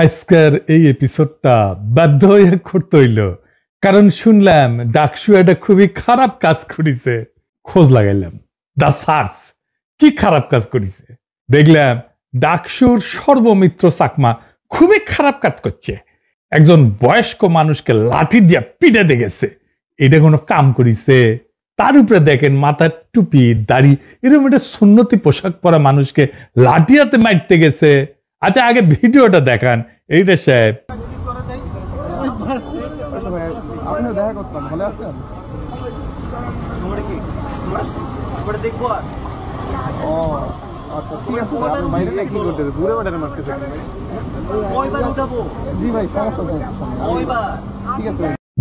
আজকের এই এপিসোডটা বাধ্য হয়ে করতে হইল, কারণ শুনলাম ডাকসু একটা খুবই খারাপ কাজ করেছে। খোঁজ লাগাইলাম, দা সার্চ কি খারাপ কাজ করেছে। দেখলাম ডাকসুর সর্বমিত্র চাকমা খুবই খারাপ কাজ করছে। একজন বয়স্ক মানুষকে লাঠি দিয়া পিটাতে গেছে। এটা কোনো কাম করিছে? তার উপরে দেখেন মাথার টুপি দাড়ি এরকম একটা সুন্নতি পোশাক পরা মানুষকে লাঠিয়াতে মারতে গেছে। আচ্ছা আগে ভিডিওটা দেখান। এইটা সাহেব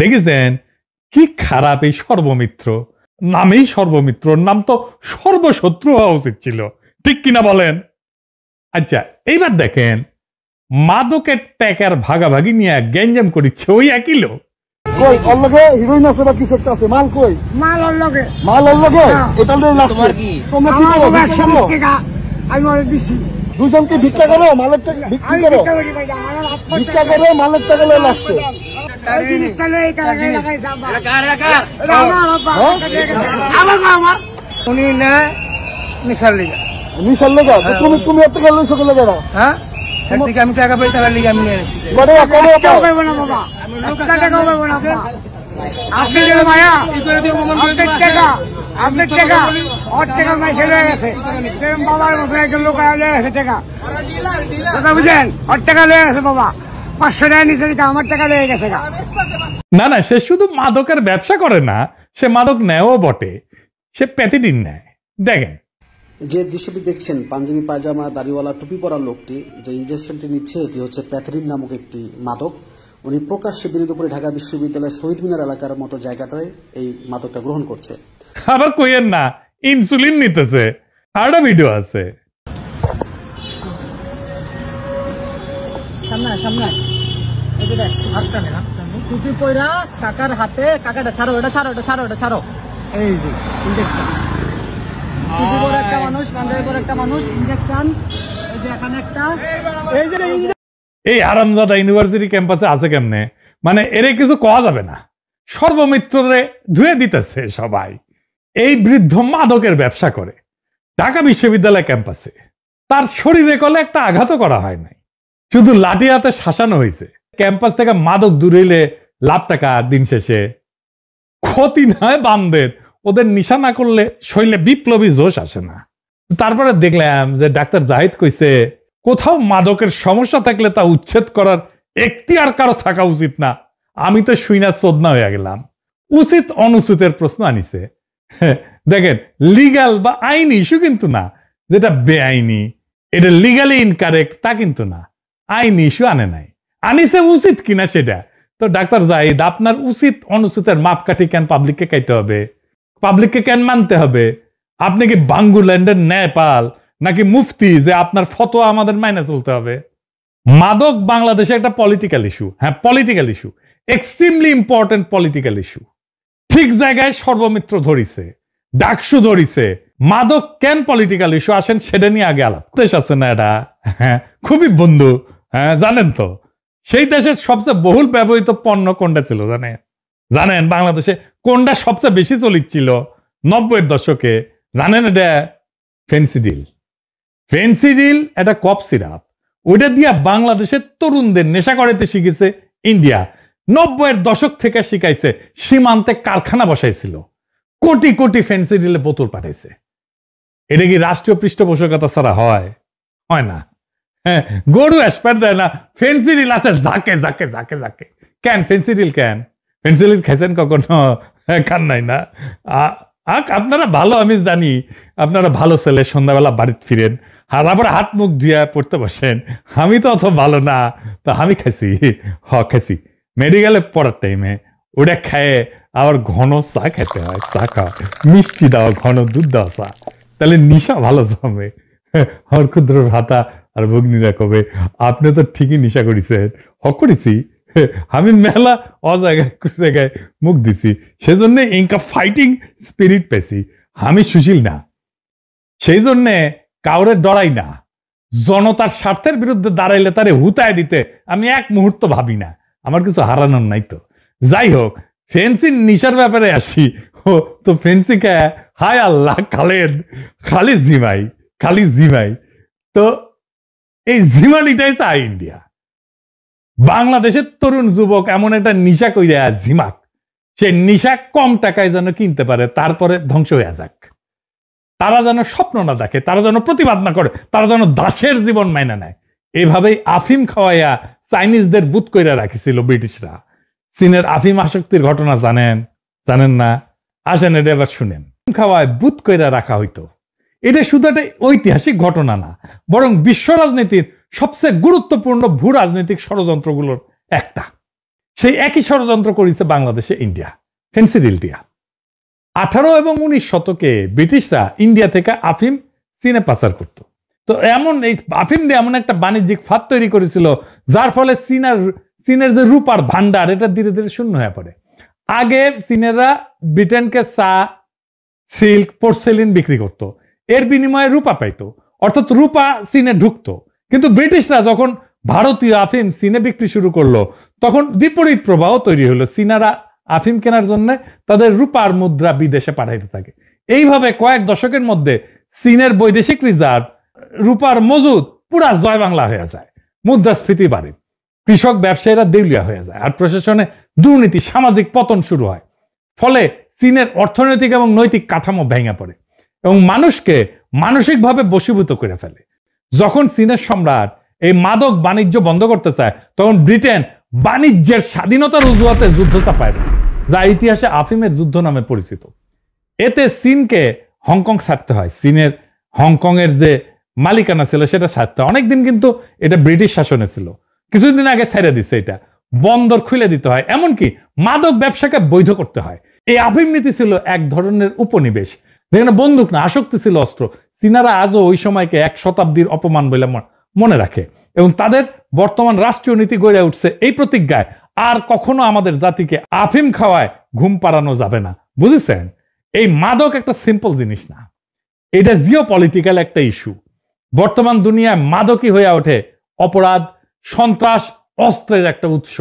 দেখেছেন কি খারাপ এই সর্বমিত্র। নামেই সর্বমিত্র, নাম তো সর্বশত্রু হওয়া উচিত ছিল, ঠিক কিনা বলেন? আচ্ছা এইবার দেখেন মাদকের ট্যাকার ভাগাভাগি নিয়ে গ্যাঞ্জাম করিচ্ছে ওই একই লোক। কই অল্লগে হিরোইন আছে বা কিছু একটা আছে? মাল কই? মাল অল্লগে। মাল অল্লগে? এটা লই লাগছে। তোমার কি? তোমরা কি করো? আমি ওরে দিছি। দুজনকে ভিক্ষা করো, মালের টাকা ভিক্ষা করো। ভিক্ষা করো, মালের টাকা লই লাগছে। এই জিনিসটা লই কারে লাগাই যাবা। এটা কার রাখা? আমার উনি না নিশাল লিগা। নিশাল লিগা? তুমি এত গেল সকলে গেল। হ্যাঁ? এদিকে আমি টাকা পাই তার লিগা আমি নিয়ে আসছি। কত কইব না বাবা। আমি লোক টাকা কইব না বাবা। আসলে মায়া আপনার টাকা ওর টাকা মাই ছেড়ে গেছে। বাবার মতো একজন লোক লয়ে টাকা কথা বুঝেন, ওর টাকা লয়ে গেছে বাবা। 500 টাকা নিচে আমার টাকা লয়ে গেছে। না না, সে শুধু মাদকের ব্যবসা করে না, সে মাদক নেয়ও বটে, সে প্যাথিডিন নেয়। দেখেন যে দৃশ্যটি দেখছেন, পাঞ্জাবি পায়জামা দাড়িওয়ালা টুপি পরা লোকটি যে ইনজেকশনটি নিচ্ছে এটি হচ্ছে প্যাথিডিন নামক একটি মাদক। উনি প্রকাশ্যে বিরোধী করে ঢাকা বিশ্ববিদ্যালয়ের শহীদ মিনার এলাকার মতো জায়গাটায় এই মাদকটা গ্রহণ করছে। আবার কইয়েন না ইনসুলিন নিতেছে। আরেকটা ভিডিও আছে। সামনে সামনে এই যে দেখ হাতটা নে না টুপি পয়রা কাকার হাতে, কাকাটা ছাড়ো, এটা ছাড়ো, এটা ছাড়ো, এটা ছাড়ো। এই যে ইনজেকশন, টুপি পরা একটা মানুষ, পাঞ্জাবি পরা একটা মানুষ, ইনজেকশন। এই যে এখানে একটা, এই যে এই আরামজাদা ইউনিভার্সিটি ক্যাম্পাসে আছে কেমনে? মানে এরে কিছু কোয়া যাবে না, সর্বমিত্ররে ধুয়ে দিতেছে সবাই। এই বৃদ্ধ মাদকের ব্যবসা করে ঢাকা বিশ্ববিদ্যালয় ক্যাম্পাসে। তার শরীরে কলে একটা আঘাতও করা হয় নাই, শুধু লাঠি হাতে শাসানো হয়েছে। ক্যাম্পাস থেকে মাদক দূরেইলে লাভ টাকা, দিন শেষে ক্ষতি নয় বামদের। ওদের নিশা না করলে শরীরে বিপ্লবী জোশ আসে না। তারপরে দেখলাম যে ডাক্তার জাহিদ কইছে কোথাও মাদকের সমস্যা থাকলে তা উচ্ছেদ করার এখতিয়ার কারো থাকা উচিত না। আমি তো শুইনা চোদনা হয়ে গেলাম। উচিত অনুচিতের প্রশ্ন আনিছে। দেখেন লিগাল বা আইনি ইস্যু কিন্তু না, যেটা বেআইনি এটা লিগালি ইনকারেক্ট তা কিন্তু না, আইনি ইস্যু আনে নাই। আনিছে উচিত কিনা সেটা। তো ডাক্তার জাহিদ আপনার উচিত অনুচিতের মাপকাঠি কেন পাবলিককে খাইতে হবে? পাবলিককে কেন মানতে হবে? আপনি কি বাঙ্গুল্যান্ডের ন্যায়পাল নাকি মুফতি যে আপনার ফতোয়া আমাদের মাইনে চলতে হবে? মাদক বাংলাদেশে একটা পলিটিক্যাল ইস্যু। হ্যাঁ, political issue, extremely important political issue. ঠিক জায়গায় সর্বমিত্র ধরিছে, ডাকসু ধরিছে। মাদক কেন পলিটিক্যাল ইস্যু আসেন সেটা নিয়ে আগে আলাপ। দেশ আছে না এটা, হ্যাঁ খুবই বন্ধু, হ্যাঁ জানেন তো সেই দেশের সবচেয়ে বহুল ব্যবহৃত পণ্য কোনটা ছিল জানেন? জানেন বাংলাদেশে কোনটা সবচেয়ে বেশি চলিচ্ছিল 90-এর দশকে? জানেন? এটা ফেন্সিডিল। ফেন্সিডিল এটা কফ সিরাপ, ওইটা দিয়া বাংলাদেশের তরুণদের নেশা করাইতে শিখেছে ইন্ডিয়া। 90-এর দশক থেকে শিখাইছে, সীমান্তে কারখানা বসাইছিল, কোটি কোটি ফেন্সিডিলে বোতল পাঠাইছে। এটা কি রাষ্ট্রীয় পৃষ্ঠপোষকতা ছাড়া হয়? হয় না। হ্যাঁ, গরু এসপার দেয় না, ফেন্সিডিল আছে জাকে জাকে জাকে জাকে। কেন ফেন্সিডিল? কেন ফেন্সিডিল খাইছেন কখনো? খান নাই না? আপনারা ভালো, আমি জানি আপনারা ভালো ছেলে, সন্ধ্যাবেলা বাড়িতে ফিরেন আর আবার হাত মুখ ধুয়ে পড়তে বসেন। আমি তো অত ভালো না, তো আমি খাইছি, খাইছি মেডিকেলে পড়ার টাইমে। ওটা খায় আবার ঘন চা খেতে হয়, চা খাওয়া, মিষ্টি দেওয়া, ঘন দুধ দেওয়া চা, তাহলে নিশা ভালো জমে। আমার ক্ষুদ্র ভাতা আর ভগ্নীরা কবে আপনি তো ঠিকই নিশা করেছেন। করেছি আমি, মেলা অজায়গায় জায়গায় মুখ দিছি, সেজন্য ইনকা ফাইটিং স্পিরিট পেয়েছি। আমি সুশীল না, সেই জন্যে কাউরে ডরাই না। জনতার স্বার্থের বিরুদ্ধে দাঁড়াইলে তারে হুতায় দিতে আমি এক মুহূর্ত ভাবি না। আমার কিছু হারানোর নাই তো। যাই হোক, ফেন্সির নিশার ব্যাপারে আসি। ও তো ফেন্সিকে হায় আল্লাহ, খালি জিমাই। তো এই জিমানিটাই চাই ইন্ডিয়া। বাংলাদেশের তরুণ যুবক এমন একটা নিশা কইরা ঝিমাক, সে নিশা কম টাকায় যেন কিনতে পারে, তারপরে ধ্বংস হয়ে যাক। তারা যেন স্বপ্ন না দেখে, তারা যেন প্রতিবাদ না করে, তারা যেন দাসের জীবন মাইনা নেয়। এইভাবেই আফিম খাওয়াইয়া চাইনিজদের বুত কইরা রাখিছিল ব্রিটিশরা। চীনের আফিম আসক্তির ঘটনা জানেন না? আসেন এটা এবার শুনেন। খাওয়ায় বুত কইরা রাখা হইতো। এটা শুধু একটা ঐতিহাসিক ঘটনা না, বরং বিশ্ব রাজনীতির সবচেয়ে গুরুত্বপূর্ণ ভূ রাজনৈতিক ষড়যন্ত্রগুলোর একটা। সেই একই ষড়যন্ত্র করেছে বাংলাদেশে ইন্ডিয়া, ফেন্সিডিল দিয়া। 18 এবং 19 শতকে ব্রিটিশরা ইন্ডিয়া থেকে আফিম চীনে পাচার করত। তো এই আফিম দিয়ে এমন একটা বাণিজ্যিক ফাঁদ তৈরি করেছিল, যার ফলে চীনের যে রূপার ভান্ডার, এটা ধীরে ধীরে শূন্য হয়ে পড়ে। আগে চীনেরা ব্রিটেনকে চা, সিল্ক, পোর্সেলিন বিক্রি করত, এর বিনিময়ে রূপা পাইতো, অর্থাৎ রূপা চীনে ঢুকতো। কিন্তু ব্রিটিশরা যখন ভারতীয় আফিম চীনে বিক্রি শুরু করলো, তখন বিপরীত প্রবাহ তৈরি হলো। চীনারা আফিম কেনার জন্য তাদের রূপার মুদ্রা বিদেশে পাঠাইতে থাকে। এইভাবে কয়েক দশকের মধ্যে চীনের বৈদেশিক রিজার্ভ, রূপার মজুদ পুরা জয় বাংলা হয়ে যায়। মুদ্রাস্ফীতি বাড়ে, কৃষক ব্যবসায়ীরা দেউলিয়া হয়ে যায়, আর প্রশাসনে দুর্নীতি, সামাজিক পতন শুরু হয়। ফলে চীনের অর্থনৈতিক এবং নৈতিক কাঠামো ভেঙে পড়ে এবং মানুষকে মানসিকভাবে বশীভূত করে ফেলে। যখন চীনের সম্রাট এই মাদক বাণিজ্য বন্ধ করতে চায়, তখন ব্রিটেন বাণিজ্যের স্বাধীনতার অজুহাতে যুদ্ধ চাপায় দেয়, যা ইতিহাসে আফিমের যুদ্ধ নামে পরিচিত। এতে চীনকে হংকং ছাড়তে হয়। চীনের হংকং এর যে মালিকানা ছিল সেটা ছাড়তে হয়। অনেকদিন কিন্তু এটা ব্রিটিশ শাসনে ছিল, কিছুদিন আগে ছেড়ে দিচ্ছে। এটা বন্দর খুলে দিতে হয়, এমনকি মাদক ব্যবসাকে বৈধ করতে হয়। এই আফিম নীতি ছিল এক ধরনের উপনিবেশ, যেখানে বন্দুক না, আসক্তি ছিল অস্ত্র। চীনারা আজও ওই সময়কে 1 শতাব্দীর অপমান বলে মনে রাখে এবং তাদের বর্তমান রাষ্ট্রীয় নীতি গড়ে উঠছে এই প্রতিজ্ঞায়, আর কখনো আমাদের জাতিকে আফিম খাওয়ায় ঘুম পাড়ানো যাবে না। বুঝেছেন? এই মাদক একটা সিম্পল জিনিস না, এটা জিও পলিটিক্যাল একটা ইস্যু। বর্তমান দুনিয়ায় মাদকই হয়ে ওঠে অপরাধ, সন্ত্রাস, অস্ত্রের একটা উৎস।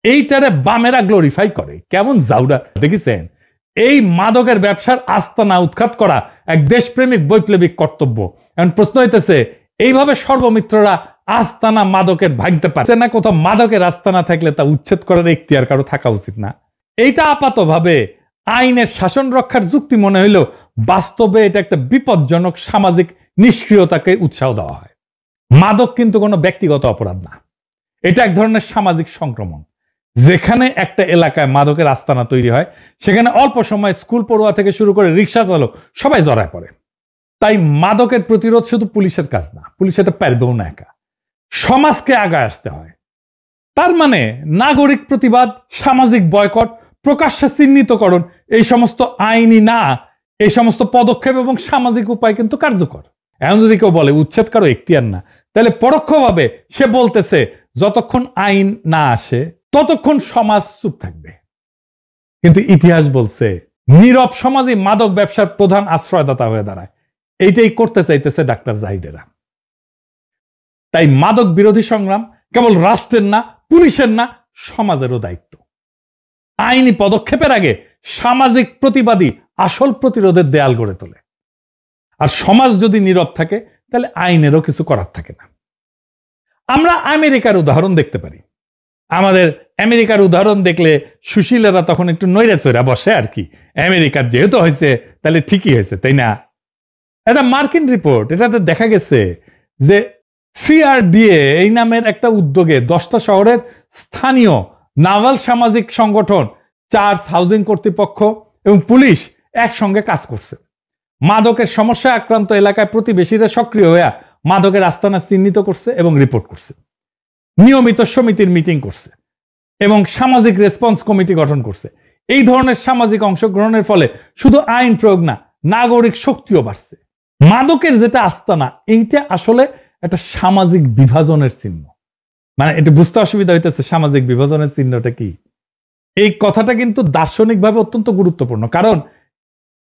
এইটারে বামেরা গ্লোরিফাই করে। কেমন জাউরা দেখেছেন? এই মাদকের ব্যবসার আস্তানা উৎখাত করা এক দেশপ্রেমিক বৈপ্লবিক কর্তব্য। এখন প্রশ্ন হইতেছে, এইভাবে সর্বমিত্ররা আস্তানা মাদকের ভাঙতে পারছে না। কোথাও মাদকের আস্তানা থাকলে তা উচ্ছেদ করার এখতিয়ার কারো থাকা উচিত না? এইটা আপাতভাবে আইনের শাসন রক্ষার যুক্তি মনে হইলেও বাস্তবে এটা একটা বিপজ্জনক সামাজিক নিষ্ক্রিয়তাকে উৎসাহ দেওয়া হয়। মাদক কিন্তু কোনো ব্যক্তিগত অপরাধ না, এটা এক ধরনের সামাজিক সংক্রমণ। যেখানে একটা এলাকায় মাদকের আস্তানা তৈরি হয়, সেখানে অল্প সময় স্কুল পড়ুয়া থেকে শুরু করে রিক্সা চালক সবাই জড়ায় পড়ে। তাই মাদকের প্রতিরোধ শুধু পুলিশের কাজ না, পুলিশ এটা পারবেও না একা, সমাজকে আগায় আসতে হয়। তার মানে নাগরিক প্রতিবাদ, সামাজিক বয়কট, প্রকাশ্যে চিহ্নিতকরণ, এই সমস্ত আইনি না, এই সমস্ত পদক্ষেপ এবং সামাজিক উপায় কিন্তু কার্যকর। এখন যদি কেউ বলে উচ্ছেদ কারো এখতিয়ার না, তাহলে পরোক্ষভাবে সে বলতেছে যতক্ষণ আইন না আসে ততক্ষণ সমাজ চুপ থাকবে। কিন্তু ইতিহাস বলছে নীরব সমাজই মাদক ব্যবসার প্রধান আশ্রয়দাতা হয়ে দাঁড়ায়। এইটাই করতে চাইতেছে ডাক্তার জাহিদেরা। তাই মাদক বিরোধী সংগ্রাম কেবল রাষ্ট্রের না, পুলিশের না, সমাজেরও দায়িত্ব। আইনি পদক্ষেপের আগে সামাজিক প্রতিবাদী আসল প্রতিরোধের দেয়াল গড়ে তোলে। আর সমাজ যদি নীরব থাকে, তাহলে আইনেরও কিছু করার থাকে না। আমরা আমেরিকার উদাহরণ দেখতে পারি। আমাদের আমেরিকার উদাহরণ দেখলে সুশীলেরা তখন একটু নইরা চইরা বসে আর কি। আমেরিকার যেহেতু হয়েছে তাহলে ঠিকই হয়েছে, তাই না? এটা মার্কিন রিপোর্ট, এটাতে দেখা গেছে যে CRDA এই নামের একটা উদ্যোগে 10টা শহরের স্থানীয় নাভাল সামাজিক সংগঠন, চার্চ, হাউজিং কর্তৃপক্ষ এবং পুলিশ একসঙ্গে কাজ করছে। মাদকের সমস্যায় আক্রান্ত এলাকায় প্রতিবেশীরা সক্রিয় হয়ে মাদকের আস্তানা চিহ্নিত করছে এবং রিপোর্ট করছে। নিয়মিত সমিতির মিটিং করছে এবং সামাজিক রেসপন্স কমিটি গঠন করছে। এই ধরনের সামাজিক অংশগ্রহণের ফলে শুধু আইন প্রয়োগ না, নাগরিক শক্তিও বাড়ছে। মাদকের যেটা আস্তানা, এইটা আসলে একটা সামাজিক বিভাজনের চিহ্ন। মানে এটা বুঝতে অসুবিধা হইতেছে, সামাজিক বিভাজনের চিহ্নটা কি? এই কথাটা কিন্তু দার্শনিকভাবে অত্যন্ত গুরুত্বপূর্ণ, কারণ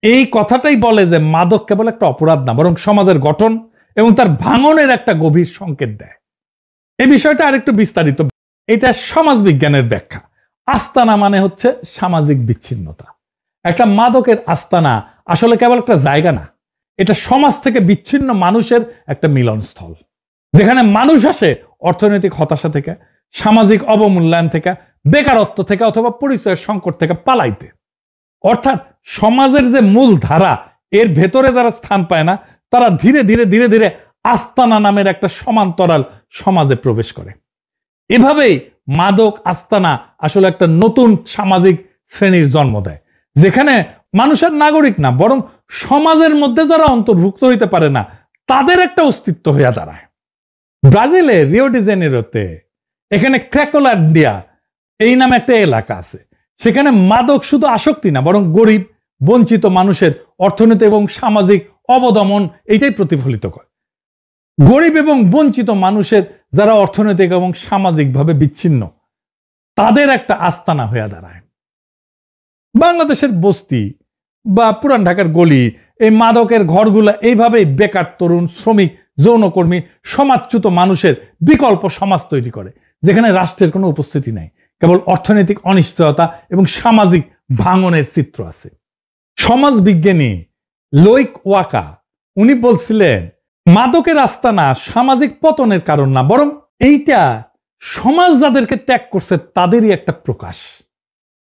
এই কথাটাই বলে যে মাদক কেবল একটা অপরাধ না, বরং সমাজের গঠন এবং তার ভাঙনের একটা গভীর সংকেত দেয়। এই বিষয়টা আরেকটু বিস্তারিত, এটা সমাজ বিজ্ঞানের ব্যাখ্যা। আস্তানা মানে হচ্ছে সামাজিক বিচ্ছিন্নতা। একটা মাদকের আস্তানা আসলে কেবল একটা জায়গা না, এটা সমাজ থেকে বিচ্ছিন্ন মানুষের একটা মিলনস্থল, যেখানে মানুষ আসে অর্থনৈতিক হতাশা থেকে, সামাজিক অবমূল্যায়ন থেকে, বেকারত্ব থেকে অথবা পরিচয়ের সংকট থেকে পালাইতে। অর্থাৎ সমাজের যে মূল ধারা, এর ভেতরে যারা স্থান পায় না, তারা ধীরে ধীরে ধীরে ধীরে আস্তানা নামের একটা সমান্তরাল সমাজে প্রবেশ করে। এভাবেই মাদক আস্তানা আসলে একটা নতুন সামাজিক শ্রেণীর জন্ম দেয়, যেখানে মানুষের নাগরিক না, বরং সমাজের মধ্যে যারা অন্তর্ভুক্ত হইতে পারে না, তাদের একটা অস্তিত্ব হইয়া দাঁড়ায়। ব্রাজিলে রিও ডি জেনেরোতে এখানে ক্র্যাকোল্যান্ডিয়া এই নামে একটা এলাকা আছে। সেখানে মাদক শুধু আসক্তি না, বরং গরিব বঞ্চিত মানুষের অর্থনীতি এবং সামাজিক অবদমন এইটাই প্রতিফলিত করে। গরিব এবং বঞ্চিত মানুষের যারা অর্থনৈতিক এবং সামাজিকভাবে বিচ্ছিন্ন, তাদের একটা আস্তানা হয়ে দাঁড়ায়। বাংলাদেশের বস্তি বা পুরান ঢাকার গলি, এই মাদকের ঘরগুলা এইভাবেই বেকার তরুণ, শ্রমিক, যৌনকর্মী, সমাজচ্যুত মানুষের বিকল্প সমাজ তৈরি করে, যেখানে রাষ্ট্রের কোনো উপস্থিতি নাই, কেবল অর্থনৈতিক অনিশ্চয়তা এবং সামাজিক ভাঙনের চিত্র আছে। সমাজ বিজ্ঞানী লোইক ওয়াকা উনি বলছিলেন, মাদকের আস্তানা সামাজিক পতনের কারণ না, বরং এইটা সমাজ যাদেরকে ত্যাগ করছে তাদেরই একটা প্রকাশ।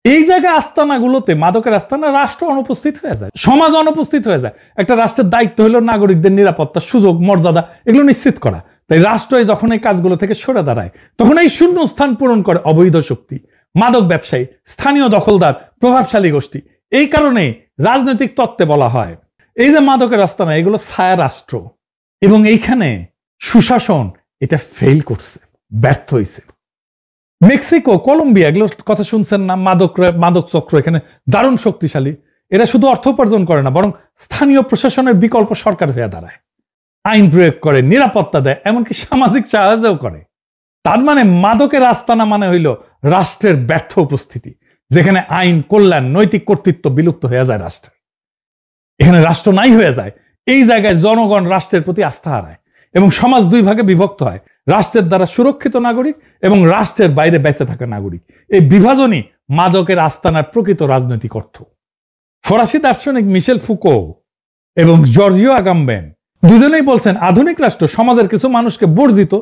এই জায়গায় আস্তানাগুলোতে, মাদকের আস্তানা, রাষ্ট্র অনুপস্থিত হয়ে যায়, সমাজ অনুপস্থিত হয়ে যায়। একটা রাষ্ট্রের দায়িত্ব হলো নাগরিকদের নিরাপত্তা, সুযোগ, মর্যাদা এগুলো নিশ্চিত করা। তাই রাষ্ট্র যখন এই কাজগুলো থেকে সরে দাঁড়ায়, তখন এই শূন্য স্থান পূরণ করে অবৈধ শক্তি, মাদক ব্যবসায়ী, স্থানীয় দখলদার, প্রভাবশালী গোষ্ঠী। এই কারণে রাজনৈতিক তত্ত্বে বলা হয়, এই যে মাদকের আস্তানা, এগুলো ছায়া রাষ্ট্র, এবং এইখানে সুশাসন এটা ফেল করছে, ব্যর্থ হয়েছে। মেক্সিকো, কলম্বিয়া, এগুলো কথা শুনছেন না? মাদক চক্র এখানে দারুণ শক্তিশালী। এরা শুধু অর্থ উপার্জন করে না, বরং স্থানীয় প্রশাসনের বিকল্প সরকার হয়ে দাঁড়ায়, আইন প্রয়োগ করে, নিরাপত্তা দেয়, এমনকি সামাজিক সাহায্যও করে। তার মানে মাদকের আস্তানা মানে হইল রাষ্ট্রের ব্যর্থ উপস্থিতি, যেখানে আইন, কল্যাণ, নৈতিক কর্তৃত্ব বিলুপ্ত হয়ে যায় রাষ্ট্রের। এখানে রাষ্ট্র নাই হয়ে যায়। এই জায়গায় জনগণ রাষ্ট্রের প্রতি আস্থা হারায় এবং সমাজ দুই ভাগে বিভক্ত হয়, রাষ্ট্রের দ্বারা সুরক্ষিত নাগরিক এবং রাষ্ট্রের বাইরে বেঁচে থাকা নাগরিক। এই বিভাজনই মাদকের আস্তানার প্রকৃত রাজনৈতিক অর্থ। ফরাসি দার্শনিক মিশেল ফুকো এবং জর্জিও আগাম্বেন দুজনেই বলছেন, আধুনিক রাষ্ট্র সমাজের কিছু মানুষকে বর্জিত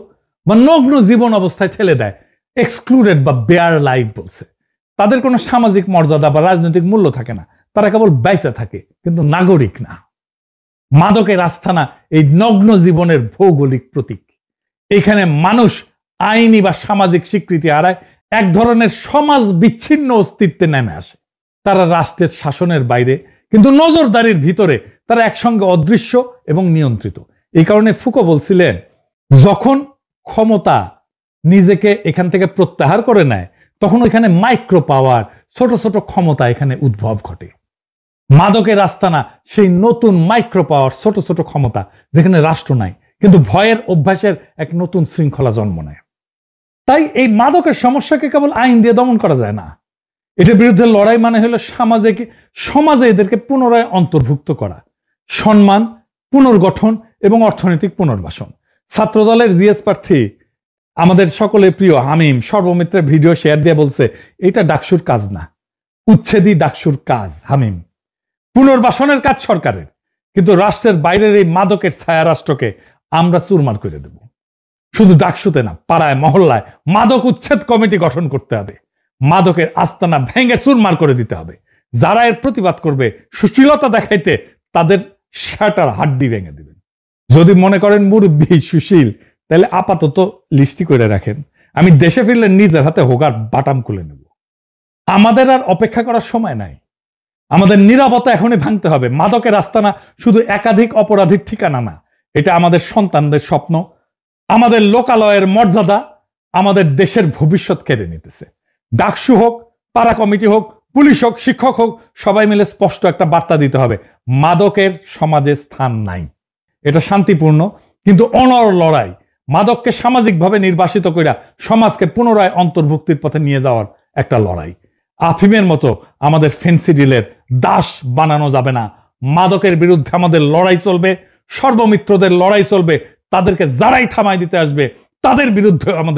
বা নগ্ন জীবন অবস্থায় ঠেলে দেয়, এক্সক্লুডেড বা বেয়ার লাইফ বলছে। তাদের কোনো সামাজিক মর্যাদা বা রাজনৈতিক মূল্য থাকে না, তারা কেবল বেঁচে থাকে, কিন্তু নাগরিক না। মাদকের আস্তানা এই নগ্ন জীবনের ভৌগোলিক প্রতীক। এখানে মানুষ আইনি বা সামাজিক স্বীকৃতি হারায়, এক ধরনের সমাজ বিচ্ছিন্ন অস্তিত্বে নেমে আসে। তারা রাষ্ট্রের শাসনের বাইরে, কিন্তু নজরদারির ভিতরে তারা একসঙ্গে অদৃশ্য এবং নিয়ন্ত্রিত। এই কারণে ফুকো বলছিলেন, যখন ক্ষমতা নিজেকে এখান থেকে প্রত্যাহার করে নেয়, তখন এখানে মাইক্রো পাওয়ার, ছোট ছোট ক্ষমতা এখানে উদ্ভব ঘটে। মাদকের আস্তানা সেই নতুন মাইক্রো পাওয়ার, ছোট ছোট ক্ষমতা, যেখানে রাষ্ট্র নাই, কিন্তু ভয়ের অভ্যাসের এক নতুন শৃঙ্খলা জন্ম নেয়। তাই এই মাদকের সমস্যাকে কেবল আইন দিয়ে দমন করা যায় না, এটার বিরুদ্ধে লড়াই মানে হলো সমাজে এদেরকে পুনরায় অন্তর্ভুক্ত করা, সম্মান, পুনর্গঠন এবং অর্থনৈতিক পুনর্বাসন। ছাত্রদলের জিএস প্রার্থী আমাদের সকলের প্রিয় হামিম সর্বমিত্রের ভিডিও শেয়ার দিয়ে বলছে, এটা ডাকসুর কাজ না, উচ্ছেদই ডাকসুর কাজ। হামিম, পুনর্বাসনের কাজ সরকারের, কিন্তু রাষ্ট্রের বাইরের এই মাদকের ছায়া রাষ্ট্রকে আমরা চুরমার করে দেব। শুধু ডাকসুতে না, পাড়ায়, মহল্লায় মাদক উচ্ছেদ কমিটি গঠন করতে হবে। মাদকের আস্তানা ভেঙে চুরমার করে দিতে হবে। যারা এর প্রতিবাদ করবে, সুশীলতা দেখাইতে, তাদের শাটার হাড্ডি ভেঙে দিবেন। যদি মনে করেন মুরব্বী সুশীল, তাহলে আপাতত লিস্টি করে রাখেন, আমি দেশে ফিরলে নিজের হাতে হোগার বাটাম খুলে নেব। আমাদের আর অপেক্ষা করার সময় নাই, আমাদের নীরবতা এখনই ভাঙতে হবে। মাদকের আস্তানা শুধু একাধিক অপরাধীর ঠিকানা না, এটা আমাদের সন্তানদের স্বপ্ন, আমাদের লোকালয়ের মর্যাদা, আমাদের দেশের ভবিষ্যৎ কেড়ে নিতেছে। ডাকসু হোক, পাড়া কমিটি হোক, পুলিশ হোক, শিক্ষক হোক, সবাই মিলে স্পষ্ট একটা বার্তা দিতে হবে, মাদকের সমাজে স্থান নাই। এটা শান্তিপূর্ণ কিন্তু অনর লড়াই, মাদককে সামাজিকভাবে নির্বাসিত কইরা সমাজকে পুনরায় অন্তর্ভুক্তির পথে নিয়ে যাওয়ার একটা লড়াই। আফিমের মতো আমাদের ফেন্সিডিলের দাস বানানো যাবে না। মাদকের বিরুদ্ধে আমাদের লড়াই চলবে, সর্বমিত্রদের লড়াই চলবে, তাদেরকে যারাই থামাই দিতে আসবে তাদের বিরুদ্ধে আমাদের